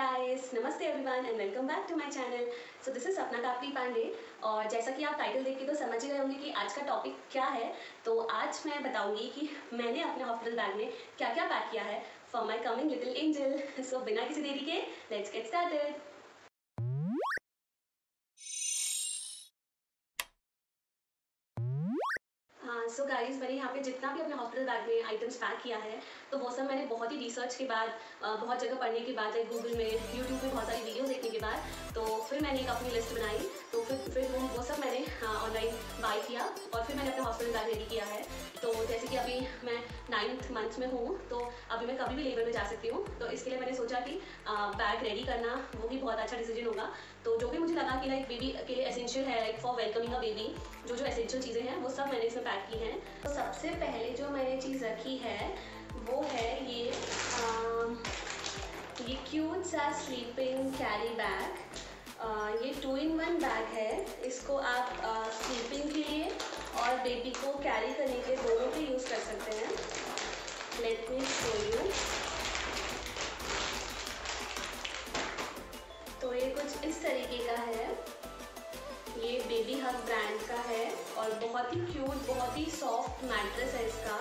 guys, नमस्ते everyone and welcome back to my channel. So this is सपना कापड़ी पांडे और जैसा कि आप टाइटल देख के तो समझ ही रहे होंगे कि आज का टॉपिक क्या है। तो आज मैं बताऊंगी कि मैंने अपने हॉस्पिटल बैग में क्या क्या पैक किया है for my coming little angel. So बिना किसी देरी के let's get started. So guys, मैंने यहाँ पे जितना भी अपने हॉस्पिटल बैग में आइटम्स पैक किया है तो वो सब मैंने बहुत ही रिसर्च के बाद, बहुत जगह पढ़ने के बाद, लाइक गूगल में, यूट्यूब में बहुत सारी वीडियो देखने के बाद तो फिर मैंने एक अपनी लिस्ट बनाई। तो फिर वो सब मैंने ऑनलाइन बाय किया और फिर मैंने अपना हॉस्पिटल बैग रेडी किया है। तो जैसे कि अभी मैं 9th मंथ में हूँ तो अभी मैं कभी भी लेबर में जा सकती हूँ, तो इसके लिए मैंने सोचा कि बैग रेडी करना वो भी बहुत अच्छा डिसीजन होगा। तो जो भी मुझे लगा कि लाइक बेबी के लिए एसेंशियल है, like for welcoming a baby, जो एसेंशियल चीज़ें हैं वो सब मैंने इसमें पैक की हैं। तो सबसे पहले जो मैंने चीज़ रखी है वो है ये क्यूट सा स्लीपिंग कैरी बैग। ये 2-in-1 बैग है। इसको आप स्लीपिंग के लिए और बेबी को कैरी करने के दोनों पे यूज़ कर सकते हैं। Let me show you. तो ये कुछ इस तरीके का है। ये बेबी हग ब्रांड का है और बहुत ही क्यूट, बहुत ही सॉफ्ट मैट्रेस है इसका।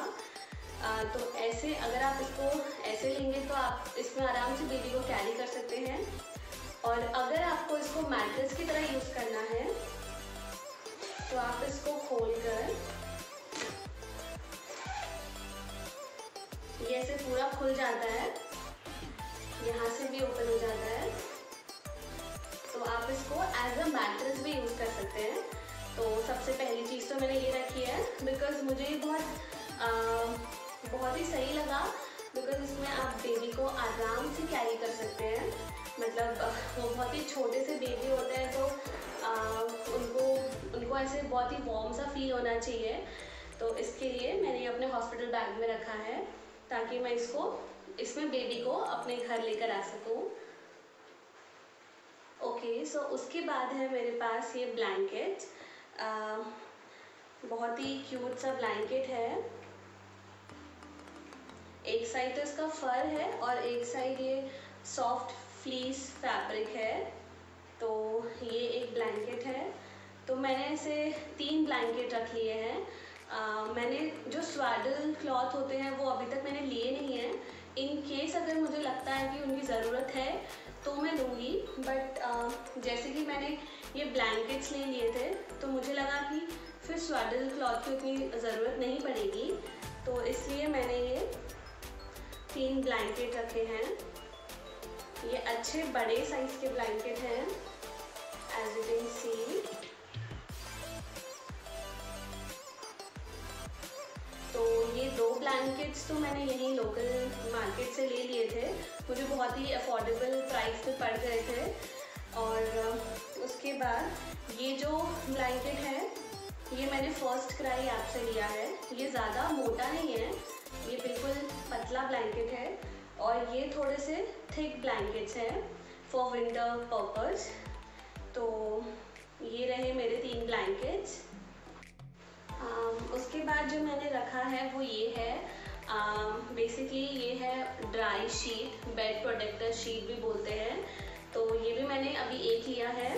तो ऐसे अगर आप इसको ऐसे लेंगे तो आप इसमें आराम से बेबी को कैरी कर सकते हैं। और अगर आपको इसको मैट्रेस की तरह यूज़ करना है तो आप इसको खोलकर ये ऐसे पूरा खुल जाता है, यहाँ से भी ओपन हो जाता है। तो आप इसको एज अ मैट्रेस भी यूज़ कर सकते हैं। तो सबसे पहली चीज़ तो मैंने ये रखी है बिकॉज मुझे ये बहुत ही सही लगा, बिकॉज इसमें आप बेबी को आराम से कैरी कर सकते हैं। मतलब वो बहुत ही छोटे से बेबी होते हैं तो उनको ऐसे बहुत ही वार्म सा फील होना चाहिए। तो इसके लिए मैंने अपने हॉस्पिटल बैग में रखा है ताकि मैं इसमें बेबी को अपने घर लेकर आ सकूँ। ओके, सो उसके बाद है मेरे पास ये ब्लैंकेट। बहुत ही क्यूट सा ब्लैंकेट है। एक साइड तो इसका फर है और एक साइड ये सॉफ्ट फ्लीस फैब्रिक है। तो ये एक ब्लैंकेट है। तो मैंने ऐसे 3 ब्लैंकेट रख लिए हैं। मैंने जो स्वाडल क्लॉथ होते हैं वो अभी तक मैंने लिए नहीं हैं। इन केस अगर मुझे लगता है कि उनकी ज़रूरत है तो मैं लूँगी, बट जैसे कि मैंने ये ब्लैंकेट्स ले लिए थे तो मुझे लगा कि फिर स्वाडल क्लॉथ की उतनी ज़रूरत नहीं पड़ेगी, तो इसलिए मैंने ये 3 ब्लैंकेट रखे हैं। ये अच्छे बड़े साइज़ के ब्लैंकेट हैं एज यू कैन सी। तो ये 2 ब्लैंकेट्स तो मैंने यहीं लोकल मार्केट से ले लिए थे, मुझे बहुत ही अफोर्डेबल प्राइस पे पड़ गए थे। और उसके बाद ये जो ब्लैंकेट है ये मैंने फर्स्ट क्राई ऐप से लिया है। ये ज़्यादा मोटा नहीं है, ये बिल्कुल पतला ब्लैंकेट है और ये थोड़े से थिक ब्लैंकेट्स हैं फॉर विंटर पर्पस। तो ये रहे मेरे 3 ब्लैंकेट्स। उसके बाद जो मैंने रखा है वो ये है, बेसिकली ये है dry sheet, bed protector sheet भी बोलते हैं। तो ये भी मैंने अभी एक लिया है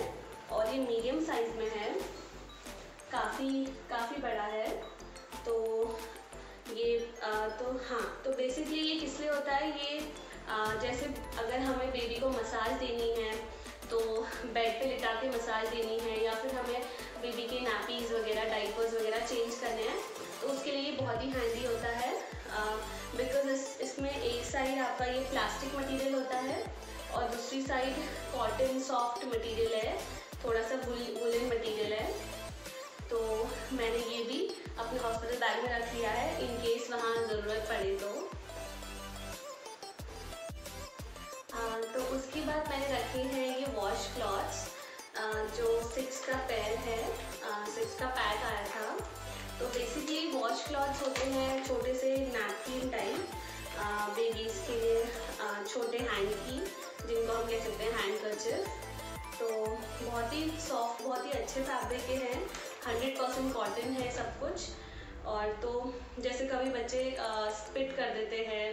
और ये मीडियम साइज़ में है, काफ़ी बड़ा है। तो ये तो बेसिकली ये किस लिए होता है, ये जैसे अगर हमें बेबी को मसाज देनी है तो बेड पे लिटा के मसाज देनी है, या फिर हमें बेबी के नैपीज़ वगैरह, डाइपर्स वगैरह चेंज करने हैं तो उसके लिए ये बहुत ही हैंडी होता है। बिकॉज इसमें एक साइड आपका ये प्लास्टिक मटेरियल होता है और दूसरी साइड कॉटन सॉफ्ट मटेरियल है, थोड़ा सा वुलन मटेरियल है। तो मैंने ये भी अपने हॉस्पिटल बैग में रख लिया है इन केस वहाँ ज़रूरत पड़े तो। तो उसके बाद मैंने रखे हैं ये वॉश क्लॉथ्स, जो 6 का पेयर है, 6 का पैक आया था। तो बेसिकली वॉश क्लॉथ्स होते हैं छोटे से नैपकिन टाइप, बेबीज़ के लिए छोटे हैंकी, जिनको हम कह सकते हैं हैंडकर्चिफ। तो बहुत ही सॉफ्ट, बहुत ही अच्छे फैब्रिक के हैं, 100% कॉटन है सब कुछ। और तो जैसे कभी बच्चे स्पिट कर देते हैं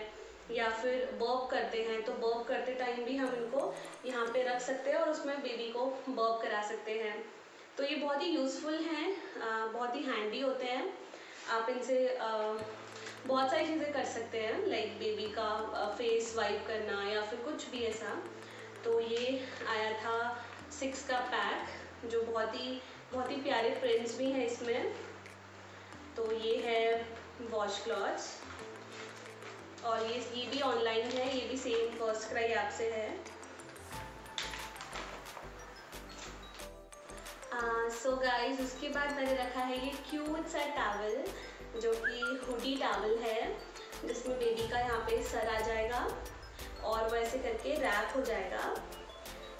या फिर बर्प करते हैं तो बर्प करते टाइम भी हम इनको यहाँ पे रख सकते हैं और उसमें बेबी को बर्प करा सकते हैं। तो ये बहुत ही यूज़फुल हैं, बहुत ही हैंडी होते हैं। आप इनसे बहुत सारी चीज़ें कर सकते हैं, लाइक बेबी का फेस वाइप करना या फिर कुछ भी ऐसा। तो ये आया था 6 का पैक, जो बहुत ही प्यारे प्रिंट्स भी हैं इसमें। तो ये है वॉश क्लॉथ्स, और ये भी ऑनलाइन है, ये भी सेम फर्स्ट क्राई ऐप से है। सो गाइज, उसके बाद मैंने रखा है ये क्यूट सा टॉवल, जो कि हुडी टॉवल है, जिसमें बेबी का यहाँ पे सर आ जाएगा और वैसे करके रैप हो जाएगा।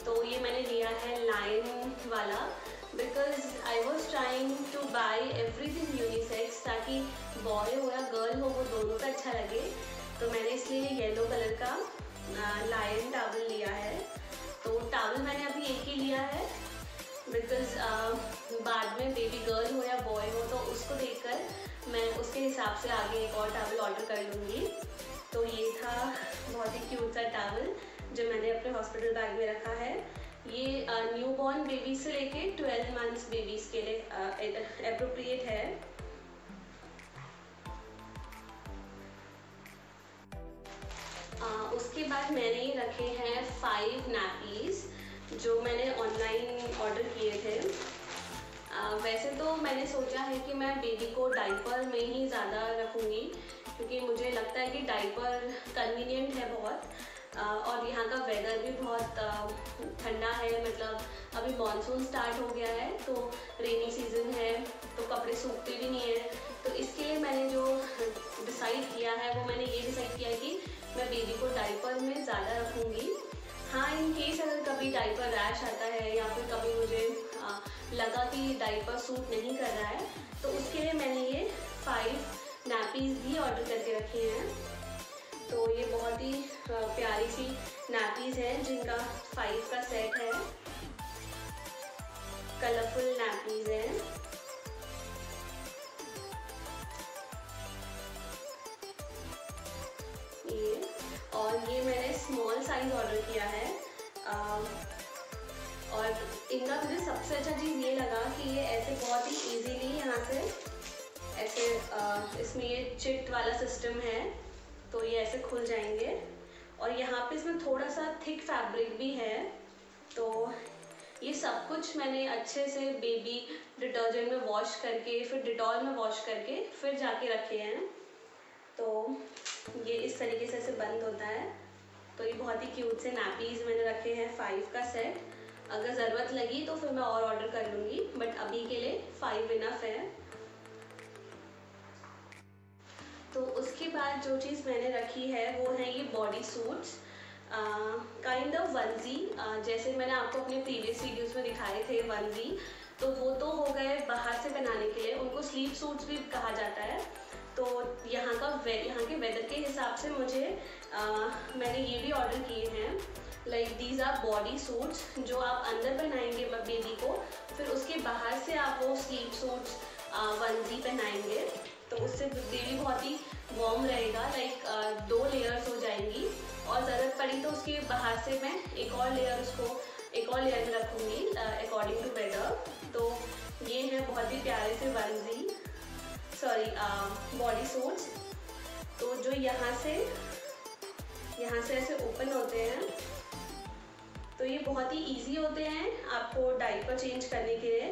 तो ये मैंने लिया है लाइन वाला, because I was trying two by everything unisex, ताकि बॉय हो या गर्ल हो वो दोनों का अच्छा लगे। तो मैंने इसलिए येलो कलर का लाइन टॉवल लिया है। तो टॉवल मैंने अभी एक ही लिया है, बिकॉज बाद में बेबी गर्ल हो या बॉय हो तो उसको देखकर मैं उसके हिसाब से आगे एक और टॉवल ऑर्डर कर लूँगी। तो ये था बहुत ही क्यूट सा टॉवल जो मैंने अपने हॉस्पिटल बैग में रखा है। ये न्यूबॉर्न बेबी से लेके 12 मंथ्स बेबीज़ के लिए एप्रोप्रिएट है। उसके बाद मैंने रखे हैं 5 नैपीज़, जो मैंने ऑनलाइन ऑर्डर किए थे। वैसे तो मैंने सोचा है कि मैं बेबी को डाइपर में ही ज़्यादा रखूँगी, क्योंकि मुझे लगता है कि डाइपर कन्वीनियंट है बहुत, और यहाँ का वेदर भी बहुत ठंडा है। मतलब अभी मॉनसून स्टार्ट हो गया है, तो रेनी सीज़न है, तो कपड़े सूखते भी नहीं है। तो इसके लिए मैंने जो डिसाइड किया है वो मैंने ये डिसाइड किया है कि मैं बेबी को डाइपर में ज़्यादा रखूँगी। हाँ, इन केस अगर कभी डाइपर रैश आता है या फिर कभी मुझे लगा कि डाइपर सूट नहीं कर रहा है, तो उसके लिए मैंने ये 5 नैपीज़ भी ऑर्डर करके रखे हैं। तो ये बहुत ही प्यारी सी नैपीज़ हैं, जिनका 5 का सेट है। कलरफुल नैपीज़ हैं। ये, और ये मैंने स्मॉल साइज़ ऑर्डर किया है। और इनका मुझे सबसे अच्छा चीज़ ये लगा कि ये ऐसे बहुत ही इजीली यहाँ से ऐसे इसमें ये चिट वाला सिस्टम है, तो ये ऐसे खुल जाएंगे। और यहाँ पे इसमें थोड़ा सा थिक फैब्रिक भी है। तो ये सब कुछ मैंने अच्छे से बेबी डिटर्जेंट में वॉश करके, फिर डिटॉल में वॉश करके फिर जाके रखे हैं। तो ये इस तरीके से ऐसे बंद होता है। तो ये बहुत ही क्यूट से नैपीज़ मैंने रखे हैं 5 का सेट। अगर ज़रूरत लगी तो फिर मैं और ऑर्डर कर लूँगी, बट अभी के लिए 5 इनफ है। तो उसके बाद जो चीज़ मैंने रखी है वो है ये body suits, kind of onesie. जैसे मैंने आपको अपने प्रीवियस वीडियोस में दिखाए थे वनजी, तो वो तो हो गए बाहर से बनाने के लिए, उनको स्लीप सूट्स भी कहा जाता है। तो यहाँ के वेदर के हिसाब से मैंने ये भी ऑर्डर किए हैं। Like these our body suits, जो आप अंदर पहनाएंगे बेबी को, फिर उसके बाहर से आप वो स्लीप सूट्स वनजी पहनाएंगे, तो उससे बेबी बहुत ही वार्म रहेगा। लाइक 2 लेयर्स हो जाएंगी, और ज़रूरत पड़ी तो उसके बाहर से मैं एक और लेयर में रखूँगी अकॉर्डिंग टू वेदर। तो ये है बहुत ही प्यारे से बॉडी सूट्स। तो जो यहाँ से ऐसे ओपन होते हैं, तो ये बहुत ही इजी होते हैं आपको डाइपर चेंज करने के लिए।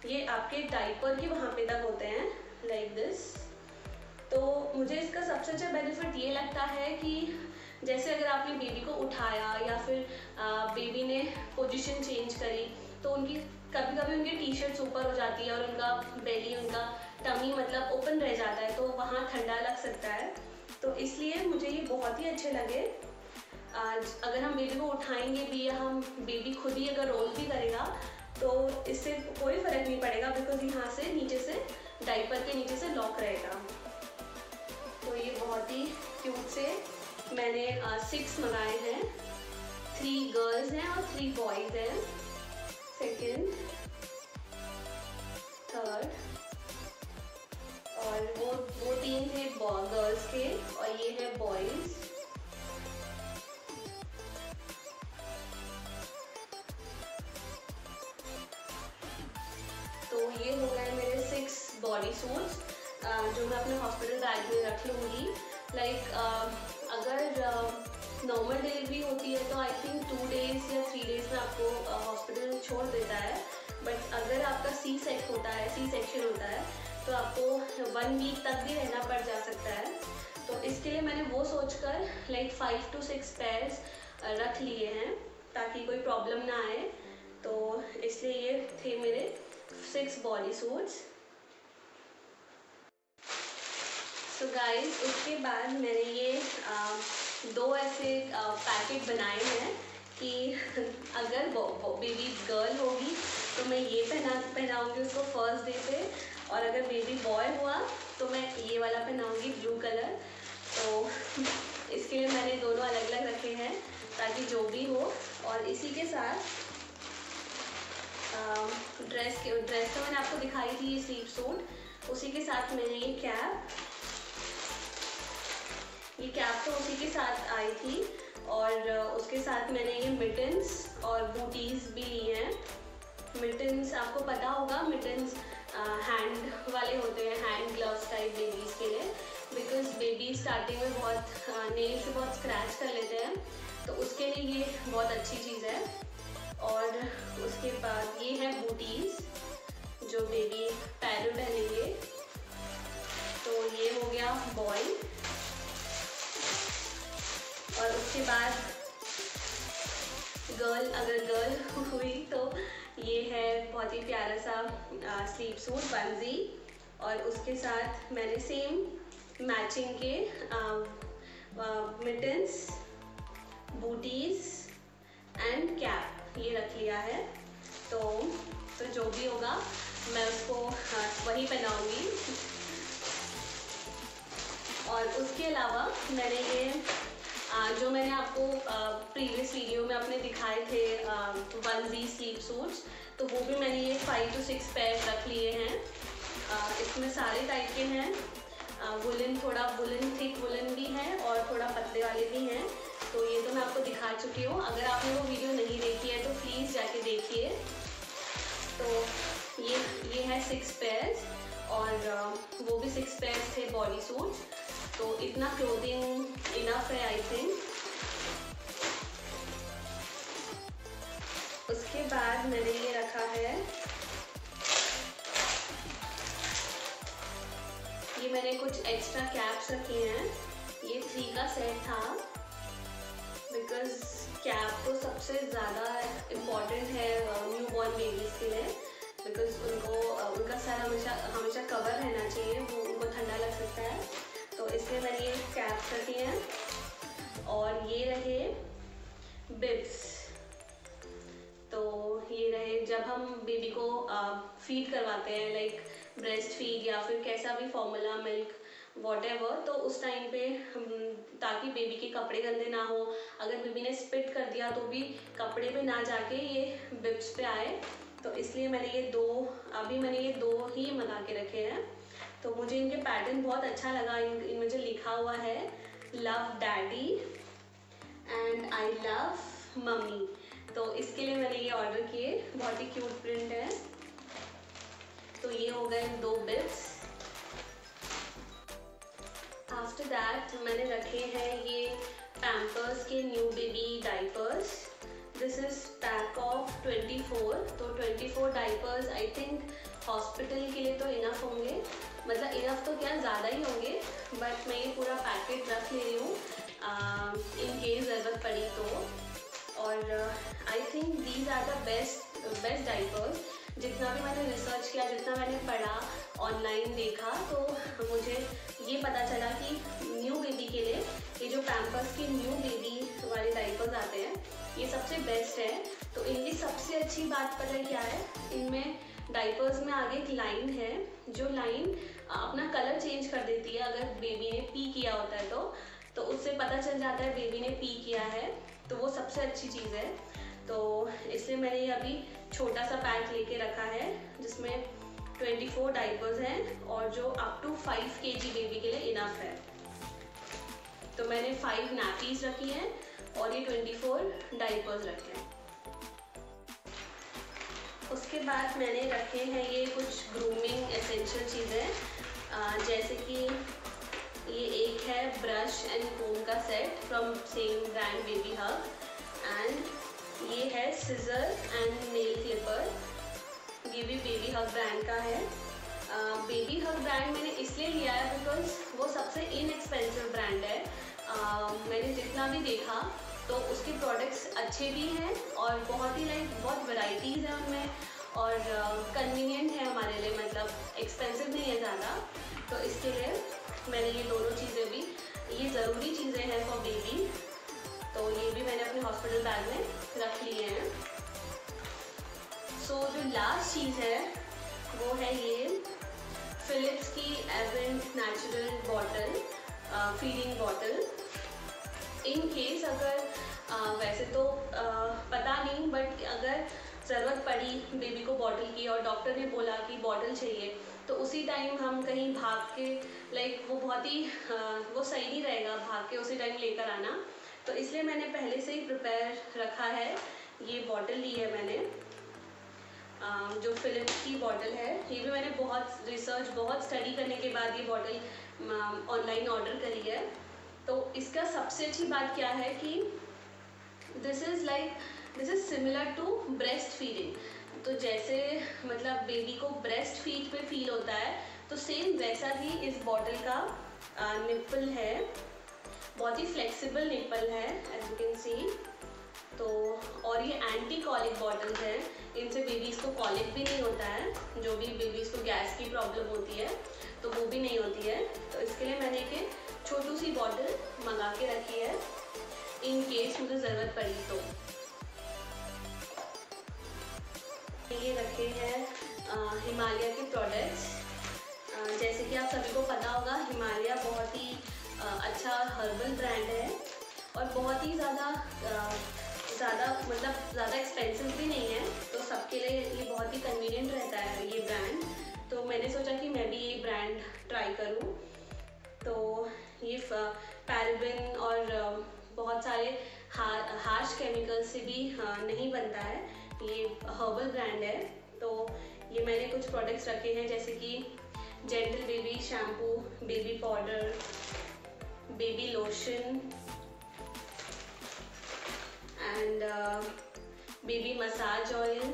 ये आपके डाइपर के वहाँ पे तक होते हैं, लाइक दिस। तो मुझे इसका सबसे अच्छा बेनिफिट ये लगता है कि जैसे अगर आपने बेबी को उठाया या फिर बेबी ने पोजीशन चेंज करी, तो कभी कभी उनकी टी शर्ट्स ऊपर हो जाती है और उनका बेली, उनका टमी मतलब ओपन रह जाता है, तो वहाँ ठंडा लग सकता है। तो इसलिए मुझे ये बहुत ही अच्छे लगे। अगर हम बेबी को उठाएंगे भी या हम बेबी खुद ही अगर रोल भी करेगा, तो इससे कोई फ़र्क नहीं पड़ेगा, बिकॉज यहाँ से नीचे से डाइपर के नीचे से लॉक रहेगा। तो ये बहुत ही क्यूट से मैंने 6 मंगाए हैं। 3 गर्ल्स हैं और 3 बॉयज़ हैं। सेकेंड, थर्ड, और वो 3 थे गर्ल्स के, और ये है बॉयज़। सूट्स जो मैं अपने हॉस्पिटल बैग में रख लूँगी। लाइक अगर नॉर्मल डिलीवरी होती है तो आई थिंक 2 डेज़ या 3 डेज़ में आपको हॉस्पिटल छोड़ देता है, बट अगर आपका सी सेक्शन होता है तो आपको 1 वीक तक भी रहना पड़ जा सकता है। तो इसके लिए मैंने वो सोचकर लाइक 5 to 6 पेयर्स रख लिए हैं ताकि कोई प्रॉब्लम ना आए। तो इसलिए ये थे मेरे 6 बॉडी सूट्स। तो गाइस उसके बाद मैंने ये 2 ऐसे पैकेट बनाए हैं कि अगर बेबी गर्ल होगी तो मैं ये पहनाऊँगी उसको फर्स्ट डे पे, और अगर बेबी बॉय हुआ तो मैं ये वाला पहनाऊँगी ब्लू कलर। तो इसके लिए मैंने दोनों अलग अलग रखे हैं ताकि जो भी हो। और इसी के साथ ड्रेस तो मैंने आपको दिखाई थी, ये स्लीप सूट, उसी के साथ मैंने ये कैप तो उसी के साथ आई थी, और उसके साथ मैंने ये मिटन्स और बूटीज भी ली हैं। मिटन्स आपको पता होगा, मिटन्स हैंड वाले होते हैं, हैंड ग्लव्स टाइप बेबीज़ के लिए, बिकॉज बेबी स्टार्टिंग में बहुत नेल से बहुत स्क्रैच कर लेते हैं, तो उसके लिए ये बहुत अच्छी चीज़ है। और उसके बाद ये है बूटीज जो बेबी पैरों पहनेंगे। तो ये हो गया बॉय, और उसके बाद अगर गर्ल हुई तो ये है बहुत ही प्यारा सा स्लीप सूट बंजी, और उसके साथ मैंने सेम मैचिंग के मिटन्स, बूटीज एंड कैप ये रख लिया है। तो जो भी होगा मैं उसको वही पहनाऊंगी। और उसके अलावा मैंने ये जो मैंने आपको प्रीवियस वीडियो में अपने दिखाए थे वनजी स्लीप सूट्स, तो वो भी मैंने ये 5 to 6 पेयर रख लिए हैं। इसमें सारे टाइप के हैं, वुलन, थोड़ा वुलन, थिक वुलन भी है और थोड़ा पतले वाले भी हैं। तो ये तो मैं आपको दिखा चुकी हूँ, अगर आपने वो वीडियो नहीं देखी है तो प्लीज़ जाके देखिए। तो ये है 6 पेयर्स, और वो भी 6 पेयर्स थे बॉडी सूट्स। तो इतना क्लोथिंग इनफ है आई थिंक। उसके बाद मैंने ये रखा है, ये मैंने कुछ एक्स्ट्रा कैप्स रखी हैं। ये 3 का सेट था, बिकॉज कैप तो सबसे ज़्यादा इम्पॉर्टेंट है न्यू बॉर्न बेबीज़ के लिए, बिकॉज उनका सर हमेशा कवर रहना चाहिए, वो उनको ठंडा लग सकता है। तो इसलिए मैंने ये कैप्स रखी हैं। और ये रहे बिब्स, तो ये रहे जब हम बेबी को फीड करवाते हैं, लाइक ब्रेस्ट फीड या फिर कैसा भी फॉर्मूला मिल्क वॉटेवर, तो उस टाइम पे ताकि बेबी के कपड़े गंदे ना हो, अगर बेबी ने स्पिट कर दिया तो भी कपड़े पे ना जाके ये बिब्स पे आए। तो इसलिए मैंने ये दो ही मंगा के रखे हैं। तो मुझे इनके पैटर्न बहुत अच्छा लगा। इनमें जो लिखा हुआ है love daddy and I love mummy, तो इसके लिए मैंने ये ऑर्डर किए। बहुत ही क्यूट प्रिंट है। तो ये हो गए 2 बिब्स। आफ्टर दैट मैंने रखे हैं ये पैम्पर्स के new baby diapers. This is pack of 24, तो 24 डाइपर्स आई थिंक हॉस्पिटल के लिए तो इनफ होंगे, मतलब इनफ तो क्या ज़्यादा ही होंगे, बट मैं ये पूरा पैकेट रख ले रही हूँ इन केस ज़रूरत पड़ी तो। और I think these are the best diapers. जितना भी मैंने रिसर्च किया, जितना मैंने पढ़ा, ऑनलाइन देखा, तो मुझे ये पता चला कि न्यू बेबी के लिए ये जो पैम्पर्स के न्यू बेबी वाले डाइपर्स आते हैं ये सबसे बेस्ट है। तो इनकी सबसे अच्छी बात पता है क्या है, इनमें डाइपर्स में आगे एक लाइन है, जो लाइन अपना कलर चेंज कर देती है अगर बेबी ने पी किया होता है तो उससे पता चल जाता है बेबी ने पी किया है, तो वो सबसे अच्छी चीज़ है। तो इसलिए मैंने ये अभी छोटा सा पैक लेके रखा है जिसमें 24 डाइपर्स हैं और जो अप टू 5 kg बेबी के लिए इनफ है। तो मैंने 5 नैपीज रखी हैं और ये 24 डाइपर्स रखे हैं। उसके बाद मैंने रखे हैं ये कुछ ग्रूमिंग एसेंशियल चीज़ें, जैसे कि ये एक है ब्रश एंड कोम का set from same brand baby hug, and ये है सिजर एंड नेल क्लिपर, ये भी बेबी हग ब्रांड का है। बेबी हग ब्रांड मैंने इसलिए लिया है बिकॉज वो सबसे इनएक्सपेंसिव ब्रांड है। मैंने जितना भी देखा तो उसके प्रोडक्ट्स अच्छे भी हैं और बहुत ही बहुत वैरायटीज़ हैं उनमें, और कन्वीनियंट है हमारे लिए, मतलब एक्सपेंसिव नहीं है ज़्यादा। तो इसके लिए मैंने ये दोनों चीज़ें भी, ये ज़रूरी चीज़ें हैं फॉर बेबी, तो ये भी मैंने अपने हॉस्पिटल बैग में रख लिए हैं। सो जो लास्ट चीज़ है वो है ये फिलिप्स की Avent natural bottle, feeding bottle. In case अगर वैसे तो पता नहीं, बट अगर ज़रूरत पड़ी बेबी को बॉटल की और डॉक्टर ने बोला कि बॉटल चाहिए, तो उसी टाइम हम कहीं भाग के, वो बहुत ही वो सही नहीं रहेगा भाग के उसी टाइम लेकर आना, तो इसलिए मैंने पहले से ही प्रिपेयर रखा है। ये बॉटल ली है मैंने, जो फिलिप्स की बॉटल है, ये भी मैंने बहुत रिसर्च, बहुत स्टडी करने के बाद ये बॉटल ऑनलाइन ऑर्डर करी है। तो इसका सबसे अच्छी बात क्या है कि this is similar to breast feeding. तो जैसे मतलब बेबी को ब्रेस्ट फीड पे फील होता है, तो सेम वैसा ही इस बॉटल का निप्पल है, बहुत ही फ्लेक्सिबल निप्पल है एज यू कैन सी। तो और ये एंटी कॉलिक बॉटल्स हैं, इनसे बेबीज़ को कॉलिक भी नहीं होता है, जो भी बेबीज़ को गैस की प्रॉब्लम होती है तो वो भी नहीं होती है। तो इसके लिए मैंने एक छोटी सी बॉटल मंगा के रखी है इन केस मुझे ज़रूरत पड़ी तो। ये रखे हैं हिमालय के प्रोडक्ट्स। जैसे कि आप सभी को पता होगा, हिमालय बहुत ही अच्छा हर्बल ब्रांड है और बहुत ही ज़्यादा एक्सपेंसिव भी नहीं है, तो सबके लिए ये बहुत ही कन्वीनियंट रहता है ये ब्रांड। तो मैंने सोचा कि मैं भी ये ब्रांड ट्राई करूँ। तो ये पैराबेन और बहुत सारे हार्श केमिकल से भी नहीं बनता है, ये हर्बल ब्रांड है। तो ये मैंने कुछ प्रोडक्ट्स रखे हैं, जैसे कि gentle baby shampoo, baby powder, baby lotion and baby massage oil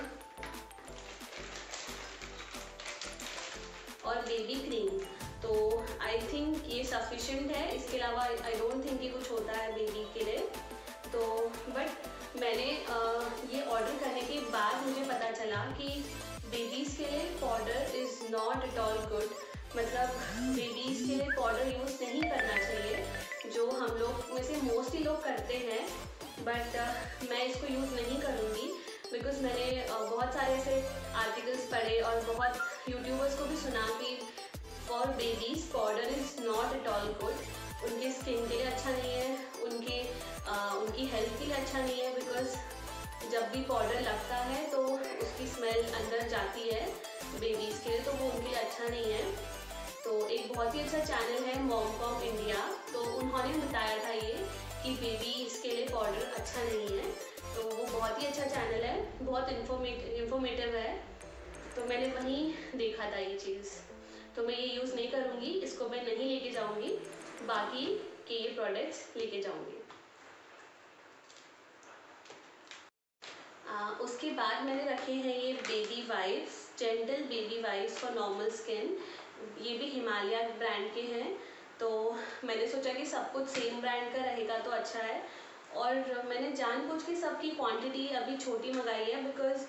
और बेबी क्रीम। तो आई थिंक ये सफिशिएंट है, इसके अलावा आई डोंट थिंक कि कुछ होता है बेबी के लिए। तो बट मैंने ये ऑर्डर करने के बाद मुझे पता चला कि बेबीज़ के लिए powder is not at all good, मतलब बेबीज़ के लिए पाउडर यूज़ नहीं करना चाहिए, जो हम लोग में से मोस्टली लोग करते हैं, बट मैं इसको यूज़ नहीं करूँगी बिकॉज़ मैंने बहुत सारे ऐसे आर्टिकल्स पढ़े और बहुत यूट्यूबर्स को भी सुना कि for babies powder is not at all good, उनके स्किन के लिए अच्छा नहीं है, उनकी हेल्थ के लिए अच्छा नहीं है, बिकॉज़ जब भी पाउडर लगता है तो उसकी स्मेल अंदर जाती है बेबीज़ के लिए, तो वो उनके लिए अच्छा नहीं है। तो एक बहुत ही अच्छा चैनल है मॉमकॉम इंडिया, तो उन्होंने बताया था ये कि बेबीज़ के लिए पाउडर अच्छा नहीं है, तो वो बहुत ही अच्छा चैनल है, बहुत इन्फॉर्मेटिव है। तो मैंने वहीं देखा था ये चीज़, तो मैं ये यूज़ नहीं करूँगी, इसको मैं नहीं लेके जाऊँगी, बाकी के ये प्रोडक्ट्स लेके जाऊँगी। उसके बाद मैंने रखे हैं ये baby wipes, gentle baby wipes for normal skin, ये भी हिमालय ब्रांड के हैं। तो मैंने सोचा कि सब कुछ सेम ब्रांड का रहेगा तो अच्छा है, और मैंने जानबूझ के सबकी क्वांटिटी अभी छोटी मंगाई है, बिकॉज़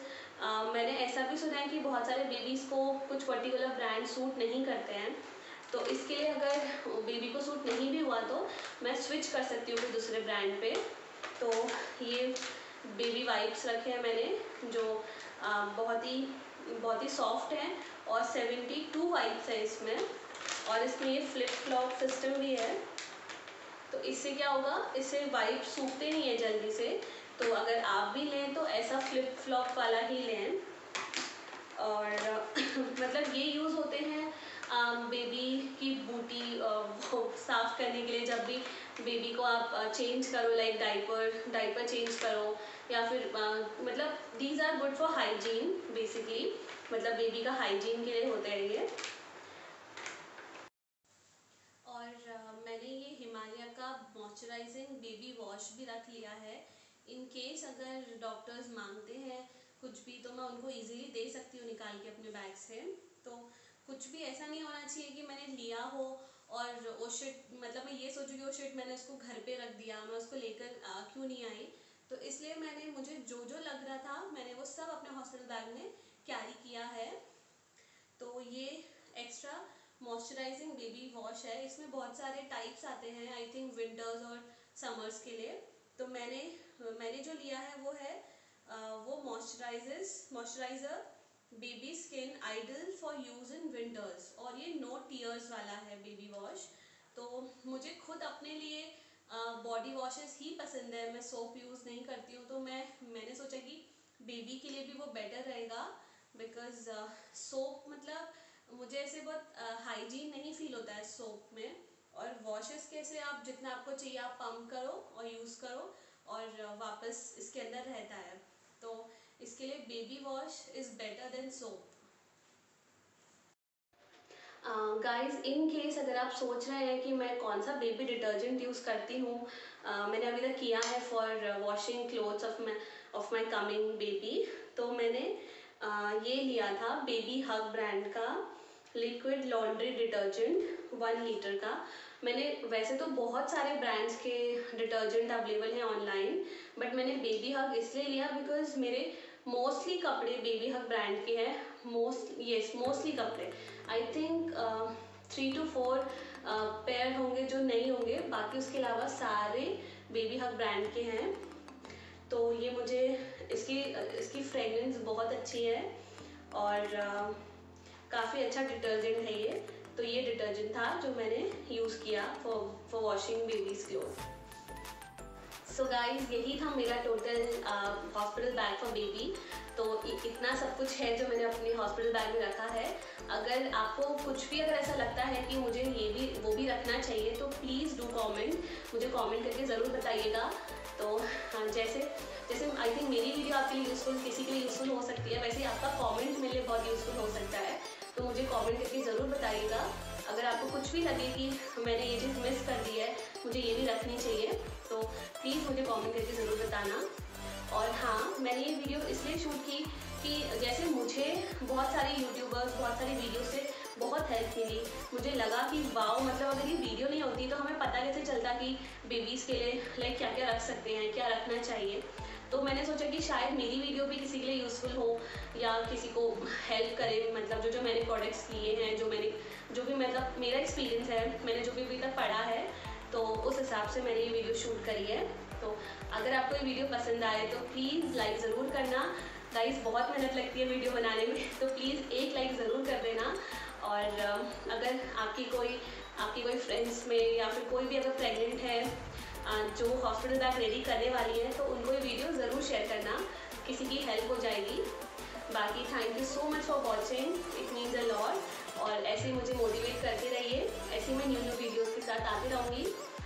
मैंने ऐसा भी सुना है कि बहुत सारे बेबीज़ को कुछ पर्टिकुलर ब्रांड सूट नहीं करते हैं, तो इसके लिए अगर बेबी को सूट नहीं भी हुआ तो मैं स्विच कर सकती हूँ कोई दूसरे ब्रांड पे। तो ये बेबी वाइप्स रखे हैं मैंने, जो बहुत ही सॉफ्ट हैं, और 72 वाइप्स है इसमें, और इसमें ये फ्लिप फ्लॉप सिस्टम भी है। तो इससे क्या होगा, इससे वाइप सूखते नहीं है जल्दी से, तो अगर आप भी लें तो ऐसा फ्लिप फ्लॉप वाला ही लें। और मतलब ये यूज़ होते हैं बेबी की बूटी वो साफ़ करने के लिए, जब भी बेबी को आप चेंज करो, लाइक डाइपर चेंज करो, या फिर मतलब these are good for hygiene basically, मतलब बेबी का हाइजीन के लिए होते हैं ये। और मैंने ये हिमालय का मॉइस्चराइजिंग बेबी वॉश भी रख लिया है, इन केस अगर डॉक्टर्स मांगते हैं कुछ भी तो मैं उनको इजीली दे सकती हूँ निकाल के अपने बैग से। तो कुछ भी ऐसा नहीं होना चाहिए कि मैंने लिया हो और वो शिट, मतलब मैं ये सोचूँ कि वो शिट मैंने उसको घर पे रख दिया, मैं उसको लेकर क्यों नहीं आई। तो इसलिए मैंने, मुझे जो जो लग रहा था मैंने वो सब अपने हॉस्पिटल बैग में कैरी किया है। तो ये एक्स्ट्रा मॉइस्चराइजिंग बेबी वॉश है, इसमें बहुत सारे टाइप्स आते हैं, आई थिंक विंटर्स और समर्स के लिए। तो मैंने जो लिया है वो है वो moisturiser baby skin ideal for use in winters, और ये नो टीयर्स वाला है बेबी वॉश। तो मुझे खुद अपने लिए बॉडी वॉशेस ही पसंद है, मैं सोप यूज़ नहीं करती हूँ। तो मैंने सोचा कि बेबी के लिए भी वो बेटर रहेगा, बिकॉज सोप मतलब मुझे ऐसे बहुत हाइजीन नहीं फील होता है सोप में। और वॉशेस कैसे आप जितना आपको चाहिए आप पंप करो और यूज़ करो और वापस इसके अंदर रहता है। तो इसके लिए baby wash is better than soap. Guys, in case अगर आप सोच रहे हैं कि मैं कौन सा बेबी डिटर्जेंट यूज़ करती हूँ, मैंने अभी तक किया है for washing clothes of my coming baby, तो मैंने ये लिया था बेबी हग ब्रांड का लिक्विड लॉन्ड्री डिटर्जेंट 1 लीटर का। मैंने वैसे तो बहुत सारे ब्रांड्स के डिटर्जेंट अवेलेबल हैं ऑनलाइन, बट मैंने बेबी हग इसलिए लिया बिकॉज मेरे मोस्टली कपड़े बेबी हग ब्रांड के हैं। मोस्टली कपड़े, आई थिंक 3 to 4 पेयर होंगे जो नहीं होंगे, बाकी उसके अलावा सारे बेबी हग ब्रांड के हैं। तो ये मुझे इसकी फ्रेगरेंस बहुत अच्छी है और काफ़ी अच्छा डिटर्जेंट है ये। तो ये डिटर्जेंट था जो मैंने यूज़ किया for washing babies cloth. So guys, यही था मेरा total hospital bag for baby. तो इतना सब कुछ है जो मैंने अपने हॉस्पिटल बैग में रखा है। अगर आपको कुछ भी अगर ऐसा लगता है कि मुझे ये भी वो भी रखना चाहिए तो प्लीज़ डू कमेंट, मुझे कमेंट करके ज़रूर बताइएगा। तो हाँ, जैसे आई थिंक मेरी वीडियो आपके लिए यूज़फुल, किसी के लिए यूज़फुल हो सकती है, वैसे ही आपका कमेंट मेरे लिए बहुत यूज़फुल हो सकता है। तो मुझे कमेंट करके ज़रूर बताइएगा। अगर आपको कुछ भी लगे कि मैंने ये चीज़ मिस कर दी है, मुझे ये भी रखनी चाहिए, तो प्लीज़ मुझे कमेंट करके ज़रूर बताना। और हाँ, मैंने ये वीडियो इसलिए शूट की कि जैसे मुझे बहुत सारे यूट्यूबर्स, बहुत सारी वीडियो से बहुत हेल्प मिली। मुझे लगा कि वाओ, मतलब अगर ये वीडियो नहीं होती तो हमें पता कैसे चलता कि बेबीज़ के लिए लाइक क्या क्या रख सकते हैं, क्या रखना चाहिए। तो मैंने सोचा कि शायद मेरी वीडियो भी किसी के लिए यूज़फुल हो या किसी को हेल्प करे, मतलब जो मैंने प्रोडक्ट्स लिए हैं, जो भी मतलब मेरा एक्सपीरियंस है, मैंने जो भी अभी तक पढ़ा है, तो उस हिसाब से मैंने ये वीडियो शूट करी है। तो अगर आपको ये वीडियो पसंद आए तो प्लीज़ लाइक ज़रूर करना। गाइस, बहुत मेहनत लगती है वीडियो बनाने में, तो प्लीज़ एक लाइक ज़रूर कर देना। और अगर आपकी कोई फ्रेंड्स में या फिर कोई भी अगर प्रेग्नेंट है जो हॉस्पिटल बैग रेडी करने वाली है, तो उनको ये वीडियो ज़रूर शेयर करना, किसी की हेल्प हो जाएगी। बाकी thank you so much for watching, it means a lot. और ऐसे मुझे मोटिवेट करते रहिए, ऐसे मैं न्यू वीडियोज़ के साथ आती रहूँगी।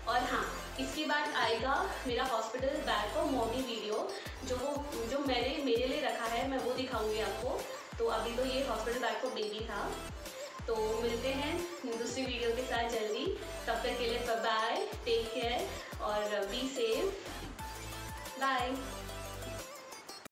और हाँ, इसके बाद आएगा मेरा हॉस्पिटल बैग का मॉमी वीडियो, जो मैंने मेरे लिए रखा है, मैं वो दिखाऊंगी आपको। तो अभी तो ये हॉस्पिटल बैग का बेबी था। तो मिलते हैं दूसरी वीडियो के साथ जल्दी। तब तक के लिए बाय बाय, टेक केयर और बी सेफ, बाय।